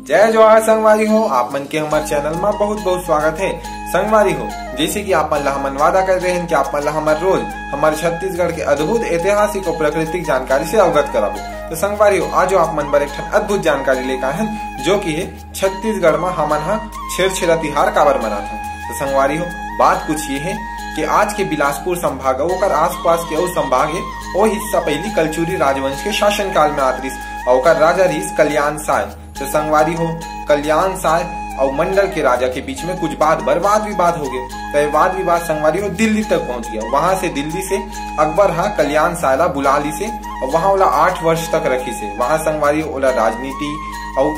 जय जोहार संगवारी हो। आप मन के हमारे चैनल में बहुत बहुत स्वागत है। संगवारी हो, जैसे कि आप मन ला हमन वादा कर रहे हैं कि आप मन ला हमारे रोज हमारे छत्तीसगढ़ के अद्भुत ऐतिहासिक और प्राकृतिक जानकारी से अवगत कराबो। तो संगवारी हो, आज आप मन बर एक अद्भुत जानकारी लेकर आए हैं, जो की है छत्तीसगढ़ में हमन छेरछेरा तिहार काबर मनाते हैं। तो संगवारी हो, बात कुछ ये है कि आज के बिलासपुर संभाग और आसपास के और संभाग है वो हिस्सा पहली कलचुरी राजवंश के शासन काल में आत रही और राजा रही कल्याण साय। तो संगवारी हो, कल्याण साय और मंडल के राजा के बीच में कुछ वाद विवाद हो गए। तो वाद विवाद संगवारी हो दिल्ली तक पहुंच गया। वहां से दिल्ली से अकबर कल्याण साय ला बुला ली से और वहां ओला 8 वर्ष तक रखी से। वहां संगवारी ओला राजनीति और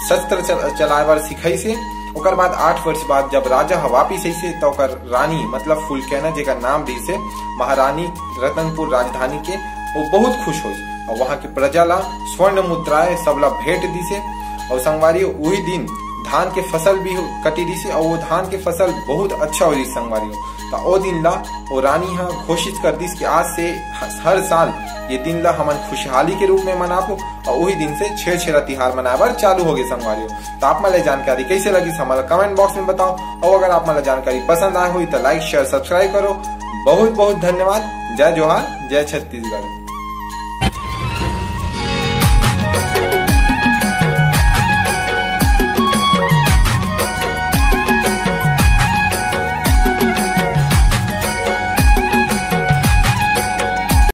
शस्त्र चलाए बर सिखाई से। ओकर बाद 8 वर्ष बाद जब राजा वापिस आई से तो रानी मतलब फुलकेना जेका नाम दी से महारानी रतनपुर राजधानी के वो बहुत खुश हुई और वहां के प्रजा ला स्वर्ण मुद्राएं सबला भेंट दी से। और संगवारी वही दिन धान के फसल भी कटी दी से और वो धान के फसल बहुत अच्छा हो रही संगवारी। तो वो दिन ला वो रानी घोषित कर दी कि आज से हर साल ये दिन ला हमन खुशहाली के रूप में मनाबो और वही दिन से छेरछेरा तिहार मनाबर चालू हो गए संगवारी। तो आप मन जानकारी कैसे लगी हमारा कमेंट बॉक्स में बताओ और अगर आप मन जानकारी पसंद आए हुई तो लाइक शेयर सब्सक्राइब करो। बहुत बहुत धन्यवाद। जय जोहार, जय छत्तीसगढ़।